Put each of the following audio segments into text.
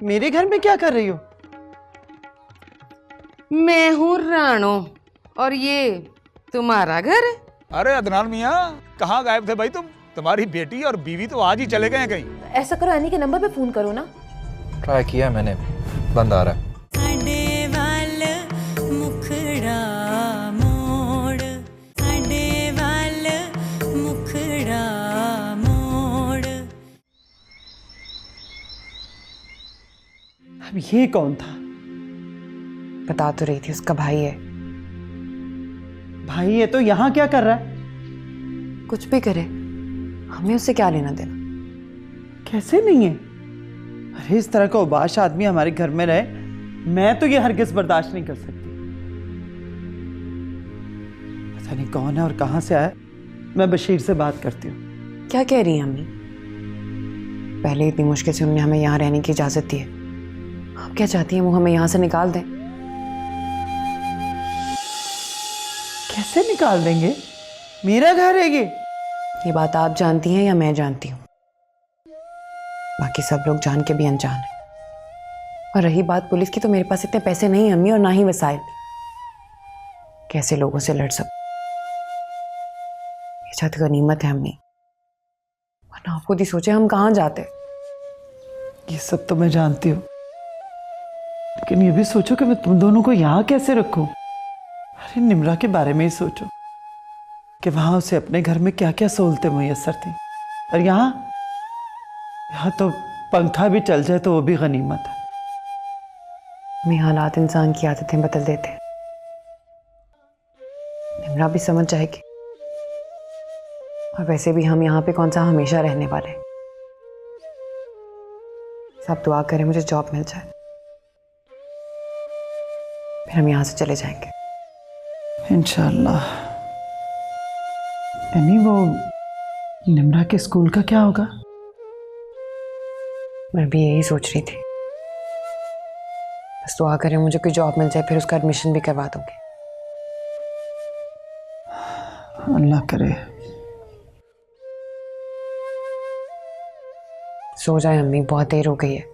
मेरे घर में क्या कर रही हो? मैं हूँ राणो और ये तुम्हारा घर है? अरे अदनान मियाँ, कहाँ गायब थे भाई तुम? तुम्हारी बेटी और बीवी तो आज ही चले गए हैं कहीं। ऐसा करो, एनी के नंबर पे फोन करो ना। ट्राई किया मैंने, बंद आ रहा है। अब ये कौन था? बता तो रही थी, उसका भाई है। भाई ये तो यहाँ क्या कर रहा है? कुछ भी करे, हमें उससे क्या लेना देना। कैसे नहीं है? अरे इस तरह का उबाश आदमी हमारे घर में रहे, मैं तो ये हरगिज बर्दाश्त नहीं कर सकती। पता नहीं कौन है और कहां से आया। मैं बशीर से बात करती हूँ। क्या कह रही है अम्मी? पहले इतनी मुश्किल से उन्होंने हमें यहाँ रहने की इजाजत दी है, आप क्या चाहती हैं वो हमें यहाँ से निकाल दें? कैसे निकाल देंगे? मेरा घर है ये बात आप जानती हैं या मैं जानती हूँ? बाकी सब लोग जान के भी अनजान हैं। और रही बात पुलिस की, तो मेरे पास इतने पैसे नहीं अम्मी, और ना ही वसाइल। कैसे लोगों से लड़ सकूं? ये शायद गनीमत है अम्मी, वरना आप खुद ही सोचे हम कहाँ जाते। ये सब तो मैं जानती हूँ, लेकिन ये भी सोचो कि मैं तुम दोनों को यहाँ कैसे रखूं। अरे निम्रा के बारे में ही सोचो कि वहां उसे अपने घर में क्या क्या सहूलतें मुयस्सर थी, और यहाँ तो पंखा भी चल जाए तो वो भी गनीमत है। में हालात इंसान की आदतें बदल देते हैं। निम्रा भी समझ जाएगी, और वैसे भी हम यहाँ पे कौन सा हमेशा रहने वाले हैं। सब दुआ करें मुझे जॉब मिल जाए, फिर हम यहाँ से चले जाएंगे इंशाल्लाह। यानी वो निम्रा के स्कूल का क्या होगा? मैं भी यही सोच रही थी, बस दुआ करें मुझे कोई जॉब मिल जाए, फिर उसका एडमिशन भी करवा दूंगी। अल्लाह करे। सो जाए अम्मी, बहुत देर हो गई है।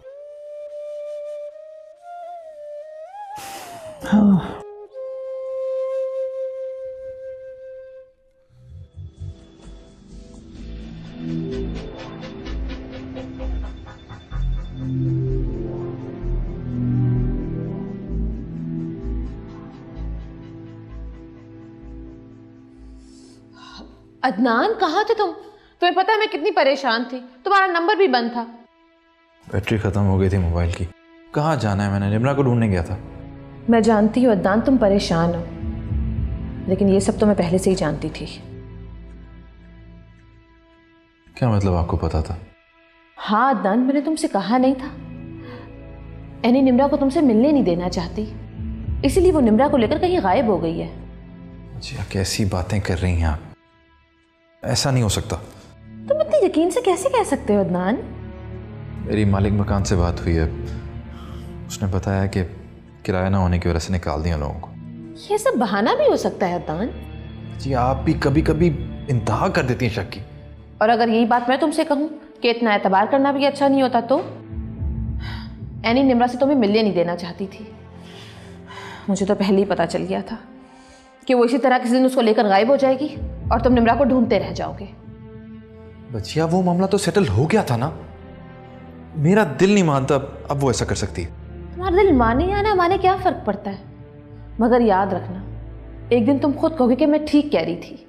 हाँ। अदनान, कहाँ थे तुम? तुम्हें पता है मैं कितनी परेशान थी, तुम्हारा नंबर भी बंद था। बैटरी खत्म हो गई थी मोबाइल की। कहाँ जाना है? मैंने निम्रा को ढूंढने गया था। मैं जानती हूँ अदनान, तुम परेशान हो, लेकिन ये सब तो मैं पहले से ही जानती थी। क्या मतलब आपको पता था? हाँ अदनान, मैंने तुमसे कहा नहीं था? एनी निम्रा को तुमसे मिलने नहीं देना चाहती, इसीलिए वो निम्रा को लेकर कहीं गायब हो गई है। जी कैसी बातें कर रही हैं आप? ऐसा नहीं हो सकता। तुम इतने यकीन से कैसे कह सकते हो अदनान? मेरी मालिक मकान से बात हुई है, उसने बताया कि किराया ना होने की वजह से निकाल दिया लोगों को। ये सब बहाना भी हो सकता है अदनान। जी आप भी कभी कभी इंतहा कर देती हैं शक की। और अगर यही बात मैं तुमसे कहूँ कि इतना एतबार करना भी अच्छा नहीं होता, तो एनी निम्रा से तुम्हें मिलने नहीं देना चाहती थी। मुझे तो पहले ही पता चल गया था कि वो इसी तरह किसी दिन उसको लेकर गायब हो जाएगी और तुम निम्रा को ढूंढते रह जाओगे। बच्चिया वो मामला तो सेटल हो गया था ना। मेरा दिल नहीं मानता अब वो ऐसा कर सकती है। तुम्हारा दिल माने या ना माने क्या फर्क पड़ता है, मगर याद रखना एक दिन तुम खुद कहोगे कि मैं ठीक कह रही थी।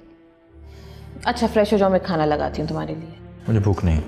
अच्छा फ्रेश हो जाओ, मैं खाना लगाती हूँ तुम्हारे लिए। मुझे भूख नहीं।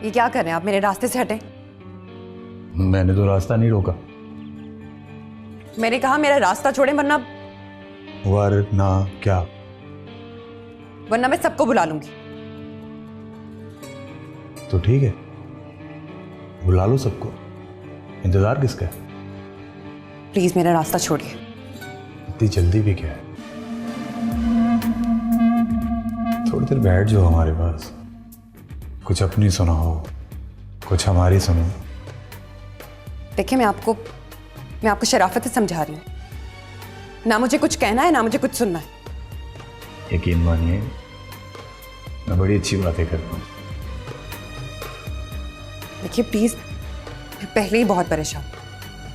ये क्या कर रहे हैं आप? मेरे रास्ते से हटें। मैंने तो रास्ता नहीं रोका। मैंने कहा मेरा रास्ता छोड़ें, वरना क्या? वरना मैं सबको बुला लूंगी। तो ठीक है, बुला लो सबको। इंतजार किसका है? प्लीज मेरा रास्ता छोड़िए। इतनी जल्दी भी क्या है? थोड़ी देर बैठ जाओ हमारे पास, कुछ अपनी सुनाओ, कुछ हमारी सुनो। देखिए मैं आपको शराफत से समझा रही हूँ। ना मुझे कुछ कहना है ना मुझे कुछ सुनना है। यकीन मानिए मैं बड़ी अच्छी बातें करता हूँ। देखिए प्लीज, मैं पहले ही बहुत परेशान हूँ,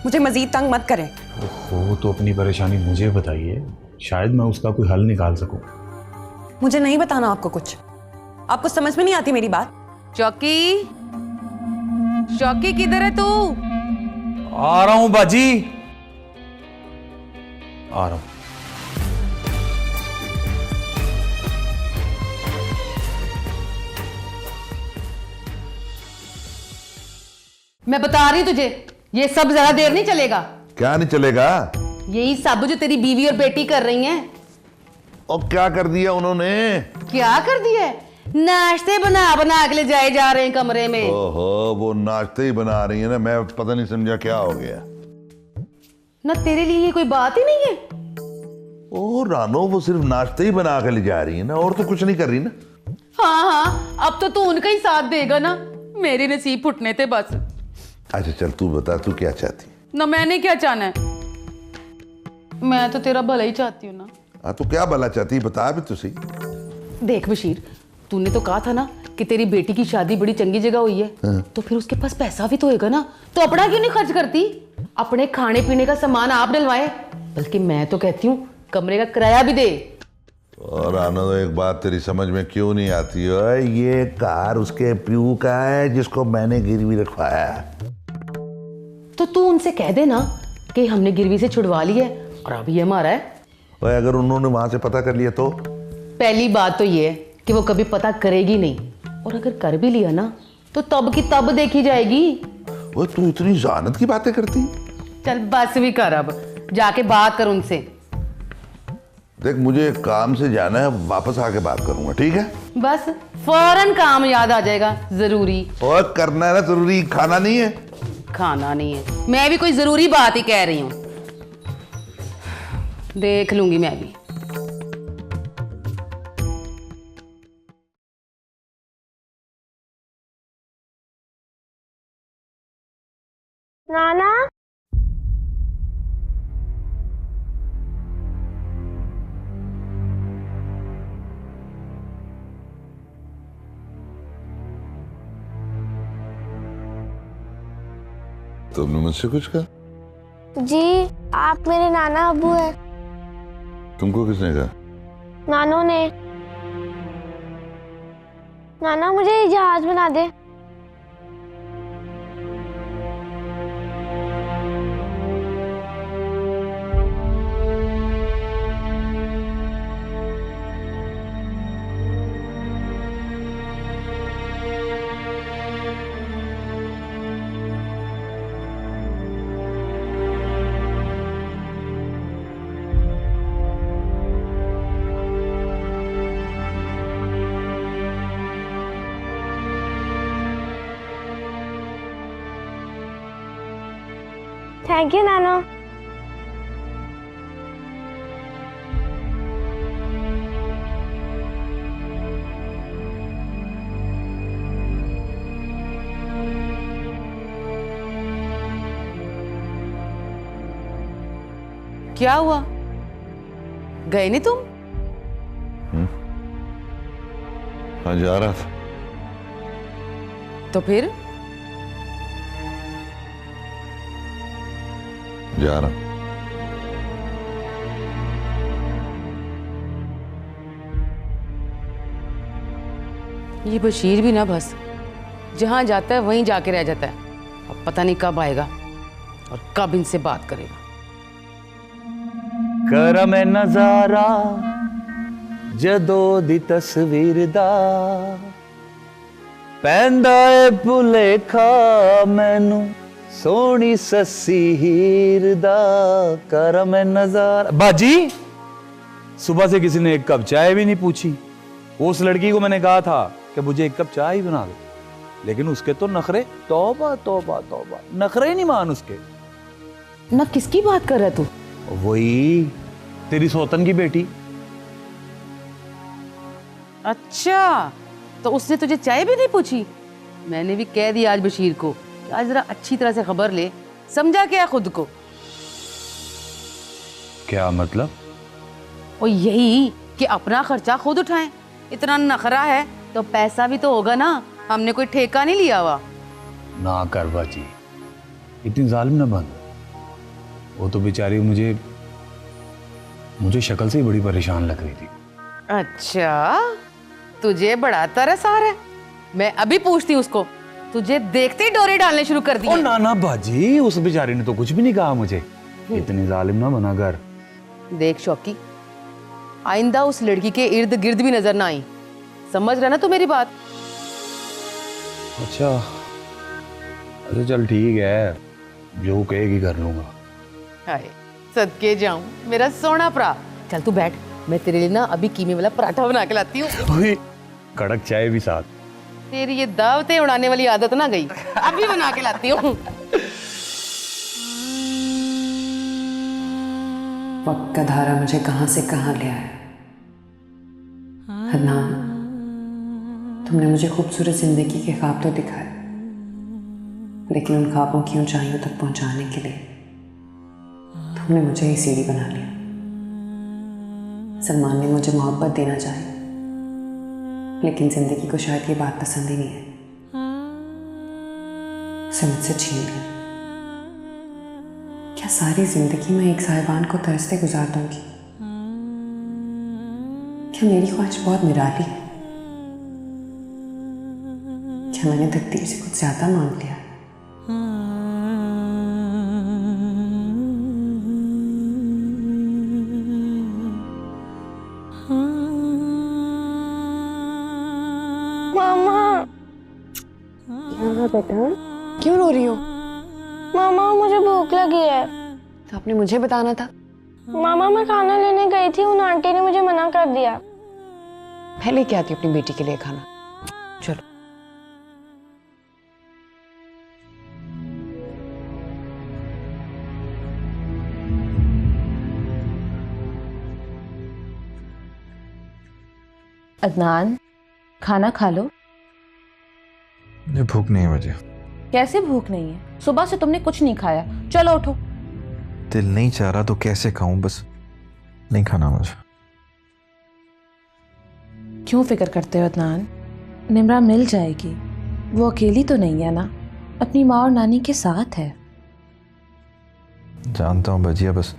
मुझे मजीद तंग मत करें। हो तो अपनी परेशानी मुझे बताइए, शायद मैं उसका कोई हल निकाल सकूं। मुझे नहीं बताना आपको कुछ, आपको समझ में नहीं आती मेरी बात। चौकी, चौकी किधर है तू? आ रहा हूं बाजी, आ रहा हूं। मैं बता रही हूं तुझे, ये सब ज्यादा देर नहीं चलेगा। क्या नहीं चलेगा? यही सब जो तेरी बीवी और बेटी कर रही हैं। और क्या कर दिया उन्होंने? क्या कर दिया है? नाश्ते बना बना के ले जाए जा रहे हैं कमरे में। ओहो, वो नाश्ते ही बना रही है ना, मैं पता नहीं समझा क्या हो गया। ना तेरे लिए ये कोई बात ही नहीं है। ओ रानो, वो सिर्फ नाश्ते ही बना के ले जा रही है ना, और तो कुछ नहीं कर रही ना। हाँ हाँ, अब तो तू उनका ही साथ देगा ना। मेरे नसीब फुटने थे बस। अच्छा चल तू बता, तू क्या चाहती? ना मैंने क्या चाहना है, मैं तो तेरा भला ही चाहती हूँ ना। हाँ तो क्या भला चाहती, बता भी तो सही। देख बशीर, तूने तो कहा था ना कि तेरी बेटी की शादी बड़ी चंगी जगह हुई है। तो फिर उसके पास पैसा भी तो होगा ना, तो अपना क्यों नहीं खर्च करती? अपने खाने पीने का सामान आप डलवाए, बल्कि मैं तो कहती हूँ कमरे का किराया भी दे। और आनंद, एक बात तेरी समझ में क्यों नहीं आती है, ये कार उसके प्यू का है जिसको मैंने गिरवी रखवाया है। तो तू उनसे कह दे ना कि हमने गिरवी से छुड़वा ली है और अब ये हमारा है। और अगर उन्होंने वहां से पता कर लिया तो? पहली बात तो ये है कि वो कभी पता करेगी नहीं, और अगर कर भी लिया ना तो तब की तब देखी जाएगी। वो तू इतनी जानत की बातें करती? चल बस भी कर, अब जाके बात कर उनसे। देख मुझे काम से जाना है, वापस आके बात करूंगा, ठीक है? बस फौरन काम याद आ जाएगा, जरूरी। और करना है ना जरूरी, खाना नहीं है। खाना नहीं है, मैं भी कोई जरूरी बात ही कह रही हूं। देख लूंगी मैं भी। नाना, तुमने मुझसे कुछ कहा? जी आप मेरे नाना अब्बू हैं। तुमको किसने कहा? नानू ने। नाना मुझे ये जहाज बना दे। थैंक यू नानो। क्या हुआ, गए नहीं तुम? हाँ जा रहा था। तो फिर जा रहा। ये बशीर भी ना बस जहां जाता है वहीं जाके रह जाता है। अब पता नहीं कब आएगा और कब इनसे बात करेगा। कर मैं नजारा जदों दी तस्वीर दा, पैंदा ए भुलेखा मैनू सोनी ससी हीर दा कर मैं नजारा। बाजी, सुबह से किसी ने एक कप चाय भी नहीं पूछी। उस लड़की को मैंने कहा था कि मुझे एक कप चाय ही बना दो, लेकिन उसके तो नखरे, तौबा तौबा तौबा, नखरे नहीं मान उसके। ना किसकी बात कर रहा है तू? वही तेरी सौतन की बेटी। अच्छा, तो उसने तुझे चाय भी नहीं पूछी? मैंने भी कह दिया आज बशीर को कि आज जरा अच्छी तरह से खबर ले। समझा क्या खुद को? क्या मतलब? और यही कि अपना खर्चा खुद उठाएं। इतना नखरा है तो पैसा भी तो होगा ना, हमने कोई ठेका नहीं लिया हुआ। ना कर बाजी, इतनी जालिम ना बन। वो तो बेचारी मुझे शक्ल से ही बड़ी परेशान लग रही थी। अच्छा, तुझे बड़ा तरस आ रहा है? मैं अभी पूछती हूँ उसको। तुझे देखते ही डोरे डालने शुरू कर दिए। ना ना बाजी, उस बेचारी ने तो कुछ भी नहीं कहा मुझे। इतनी जालिम ना बना कर। देख शौकी, आइंदा उस लड़की के इर्द गिर्द भी नजर ना आई। समझ रहा ना तू मेरी बात? अच्छा चल ठीक है, जो कहेगी कर लूंगा। हाय सदके जाऊं मेरा सोना भरा। चल तू बैठ, मैं तेरे लिए ना अभी कीमे वाला पराठा बना के लाती हूँ। कड़क चाय भी साथ। तेरी ये दावतें उड़ाने वाली आदत ना गई, अभी बना के लाती हूँ। वक्त का धारा मुझे कहां से कहां ले आया। अदनान, तुमने मुझे खूबसूरत जिंदगी के ख्वाब तो दिखाए, लेकिन उन ख्वाबों की ऊंचाइयों तक पहुंचाने के लिए तुमने मुझे ही सीढ़ी बना लिया। सलमान ने मुझे मोहब्बत देना चाही, लेकिन जिंदगी को शायद ये बात पसंद ही नहीं है, उसे मुझसे छीन लिया। क्या सारी जिंदगी मैं एक साहिबान को तरसते गुजार दूंगी? क्या मेरी ख्वाहिश बहुत निराली है? क्या मैंने तकदीर से कुछ ज्यादा मांग लिया? मामा, हाँ बेटा, क्यों रो रही हो? मामा मुझे भूख लगी है। तो आपने मुझे बताना था। मामा मैं खाना लेने गई थी, उन आंटी ने मुझे मना कर दिया। पहले क्या आती अपनी बेटी के लिए खाना। चलो। अदनान, खाना खा लो। मुझे भूख नहीं है मुझे। कैसे भूख नहीं है? सुबह से तुमने कुछ नहीं खाया। चलो उठो। दिल नहीं चाह रहा तो कैसे खाऊं, बस नहीं खाना मुझे। क्यों फिक्र करते हो अदनान? निम्रा मिल जाएगी। वो अकेली तो नहीं है ना, अपनी माँ और नानी के साथ है। जानता हूँ बजिया, बस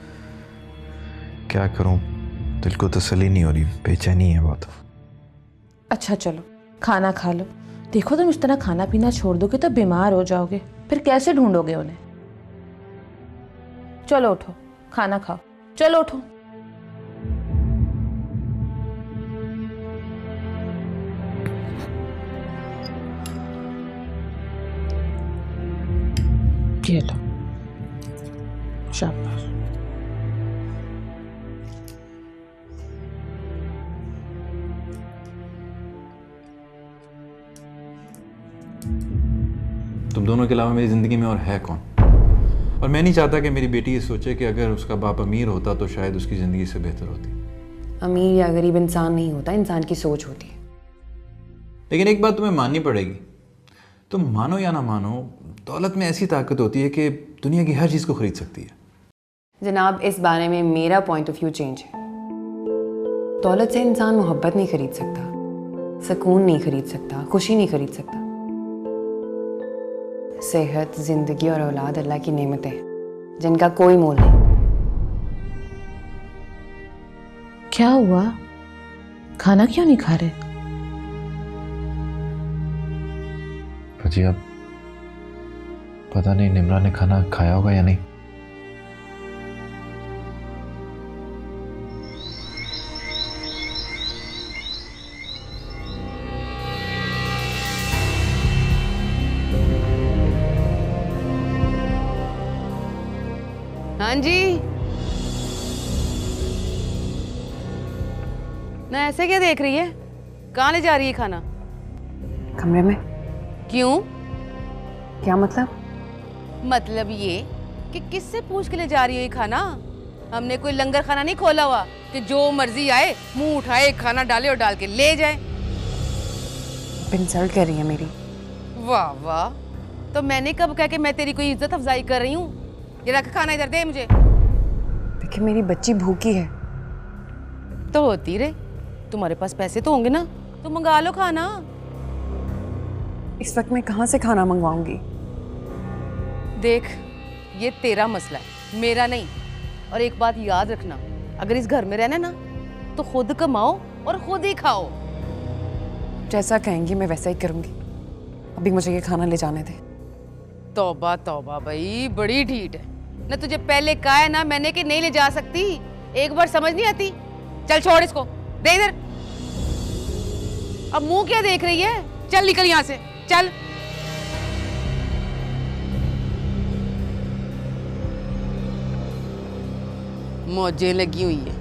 क्या करूं, दिल को तसल्ली नहीं हो रही, बेचैनी है बहुत। अच्छा चलो खाना खा लो। देखो तुम इस तरह खाना पीना छोड़ दोगे तो बीमार हो जाओगे, फिर कैसे ढूंढोगे उन्हें? चलो उठो, खाना खाओ। चलो उठो। ये लो, शाबाश। तुम दोनों के अलावा मेरी ज़िंदगी में और है कौन? और मैं नहीं चाहता कि मेरी बेटी ये सोचे कि अगर उसका बाप अमीर होता तो शायद उसकी ज़िंदगी से बेहतर होती। अमीर या गरीब इंसान नहीं होता, इंसान की सोच होती है। लेकिन एक बात तुम्हें माननी पड़ेगी, तुम मानो या ना मानो, दौलत में ऐसी ताकत होती है कि दुनिया की हर चीज़ को खरीद सकती है। जनाब, इस बारे में मेरा पॉइंट ऑफ व्यू चेंज है। दौलत से इंसान मोहब्बत नहीं खरीद सकता, सुकून नहीं खरीद सकता, खुशी नहीं खरीद सकता। सेहत, जिंदगी और औलाद अल्लाह की नेमतें हैं जिनका कोई मोल नहीं। क्या हुआ? खाना क्यों नहीं खा रहे? जी अब पता नहीं निम्रा ने खाना खाया होगा या नहीं। हाँ जी। ना ऐसे क्या देख रही है? कहाँ ले जा रही है खाना? कमरे में। क्यों? क्या मतलब? मतलब ये कि किससे पूछ के ले जा रही हो ये खाना? हमने कोई लंगर खाना नहीं खोला हुआ कि जो मर्जी आए मुंह उठाए खाना डाले और डाल के ले जाए। इंसल्ट कर रही है मेरी। वाह वाह, तो मैंने कब कहा कि मैं तेरी कोई इज्जत अफजाई कर रही हूँ? ये रख खाना इधर दे मुझे। देखिए मेरी बच्ची भूखी है। तो होती रहे, तुम्हारे पास पैसे तो होंगे ना, तो मंगा लो खाना। इस वक्त मैं कहाँ से खाना मंगवाऊंगी? देख, ये तेरा मसला है, मेरा नहीं। और एक बात याद रखना, अगर इस घर में रहना ना तो खुद कमाओ और खुद ही खाओ। जैसा कहेंगी मैं वैसा ही करूंगी। अभी मुझे ये खाना ले जाने दे। तौबा तौबा भाई, बड़ी ढीठ है ना। तुझे पहले कहा है ना मैंने कि नहीं ले जा सकती, एक बार समझ नहीं आती। चल छोड़ इसको, दे इधर। अब मुंह क्या देख रही है? चल निकल यहां से, चल। मौजें लगी हुई है,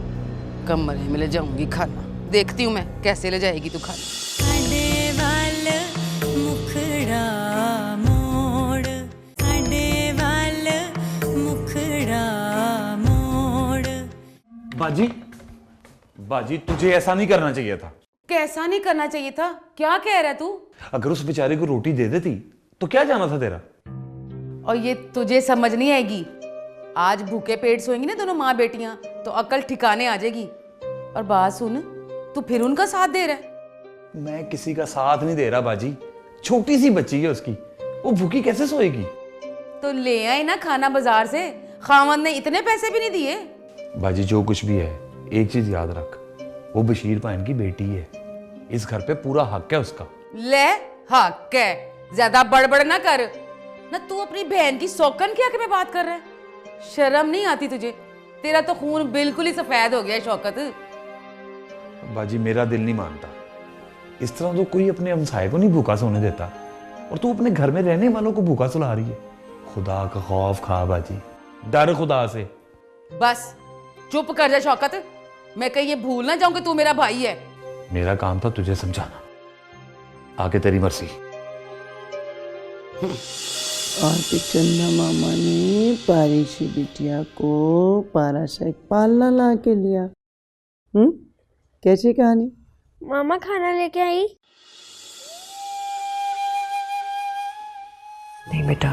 कमरे में ले जाऊंगी खाना। देखती हूँ मैं कैसे ले जाएगी तू खाना। बाजी, बाजी तुझे ऐसा नहीं करना चाहिए था। कैसा नहीं करना चाहिए था? क्या कह रहा है तू? अगर उस बेचारे को रोटी दे देती तो क्या जाना था तेरा? और ये तुझे समझ नहीं आएगी। आज भूखे पेट सोएंगी ना दोनों माँ बेटियां तो अकल ठिकाने आ जाएगी। और बात सुन, तू फिर उनका साथ दे रहा है। मैं किसी का साथ नहीं दे रहा बाजी। छोटी सी बच्ची है उसकी, वो भूखी कैसे सोएगी? तो ले आए ना खाना बाजार से, खावंद ने इतने पैसे भी नहीं दिए। बाजी जो कुछ भी है, एक चीज याद रख, वो बशीर भाई की बेटी है। इस घर पे पूरा हक है उसका। ले, हक है? ज्यादा बड़बड़ ना कर ना। तू अपनी बहन की सौकन की हक में बात कर रहा है? शर्म नहीं आती तुझे? तेरा तो खून बिल्कुल ही सफेद हो गया है शौकत। बाजी मेरा दिल नहीं मानता। इस तरह तो कोई अपने हमसाये को नहीं भूखा सोने देता, और तू अपने घर में रहने वालों को भूखा सुला रही है। खुदा का खौफ खा बाजी, डर खुदा से। बस चुप कर जा शौकत। मैं कहीं ये भूल ना जाऊं कि तू मेरा भाई है। मेरा काम था तुझे समझाना, आगे तेरी मर्जी। और चंदा मामा ने पारिशी बिटिया को पारा शाही पालना ला के लिया। कैसी कहानी? मामा खाना लेके आई? नहीं बेटा।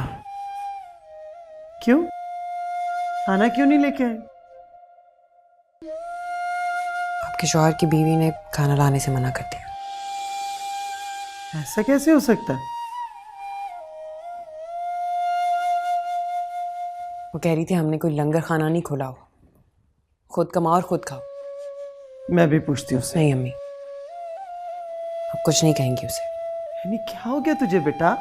क्यों? खाना क्यों नहीं लेके आई? आपके शौहर की बीवी ने खाना लाने से मना कर दिया। ऐसा कैसे हो सकता है? वो कह रही थी हमने कोई लंगर खाना नहीं खोला हो, खुद कमाओ और खुद खाओ। मैं भी पूछती हूँ उससे। नहीं अम्मी, आप कुछ नहीं कहेंगी उसे। यानी क्या हो गया तुझे बेटा?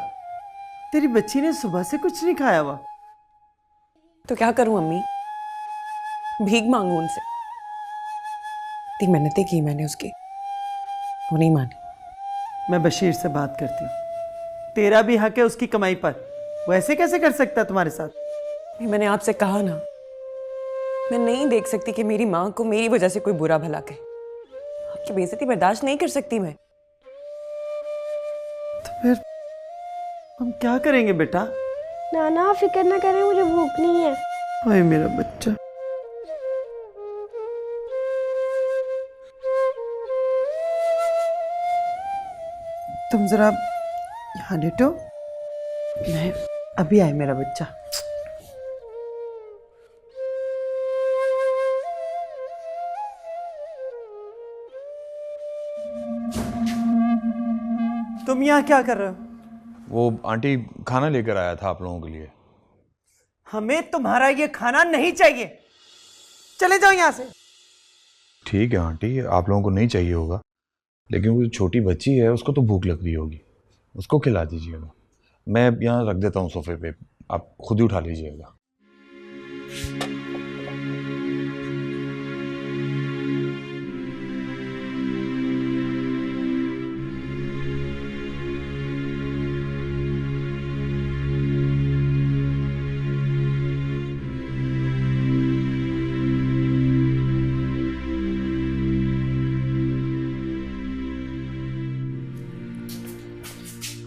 तेरी बच्ची ने सुबह से कुछ नहीं खाया हुआ। तो क्या करूं अम्मी? भीख मांगू उनसे? इतनी मेहनतें की मैंने उसकी, वो नहीं मानी। मैं बशीर से बात करती हूँ। तेरा भी हक है उसकी कमाई पर। वो ऐसे कैसे कर सकता है तुम्हारे साथ? मैंने आपसे कहा ना, मैं नहीं देख सकती कि मेरी माँ को मेरी वजह से कोई बुरा भला कहे। आपकी बेइज्जती बर्दाश्त नहीं कर सकती मैं। तो फिर हम क्या करेंगे बेटा? नाना फिक्र ना करें, मुझे भूख नहीं है। हाय मेरा बच्चा। तुम जरा यहाँ लेटो। मैं अभी आए मेरा बच्चा। तुम यहाँ क्या कर रहे हो? वो आंटी खाना लेकर आया था आप लोगों के लिए। हमें तुम्हारा ये खाना नहीं चाहिए। चले जाओ यहाँ से। ठीक है आंटी, आप लोगों को नहीं चाहिए होगा, लेकिन वो छोटी बच्ची है, उसको तो भूख लग रही होगी, उसको खिला दीजिएगा। मैं यहाँ रख देता हूँ सोफे पे, आप खुद ही उठा लीजिएगा।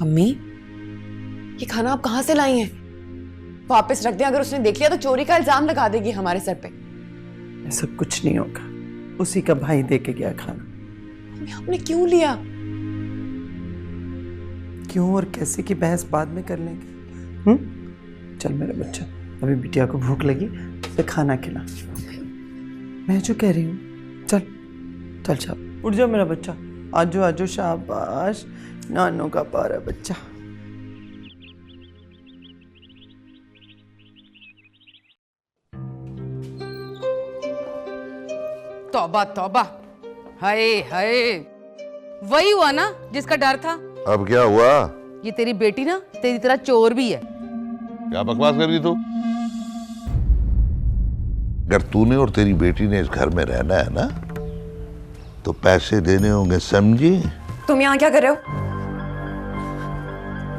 अम्मी, ये खाना आप कहाँ से लाई हैं? वापस रख दें, अगर उसने देख लिया तो चोरी का इल्जाम लगा देगी हमारे सर पे। ऐसा कुछ नहीं होगा, उसी का भाई दे के गया खाना। अम्मी, आपने क्यों लिया? क्यों और कैसे की बहस बाद में कर लेंगे। चल मेरा बच्चा, अभी बिटिया को भूख लगी, उसे खाना खिला। मैं जो कह रही हूँ, चल चल शाबाश, उठ जाओ मेरा बच्चा, आजो आजो, शाबाश, नानू का प्यारा बच्चा। तौबा तौबा, हाय हाय, वही हुआ ना जिसका डर था। अब क्या हुआ? ये तेरी बेटी ना तेरी तरह चोर भी है। क्या बकवास कर रही तू? अगर तूने और तेरी बेटी ने इस घर में रहना है ना, तो पैसे देने होंगे, समझी? तुम यहाँ क्या कर रहे हो?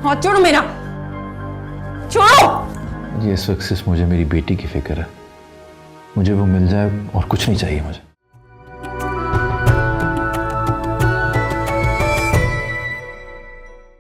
हाथ छोड़ो मेरा, छोड़ो। ये इस वक्त सिर्फ मुझे मेरी बेटी की फिक्र है। मुझे वो मिल जाए और कुछ नहीं चाहिए मुझे।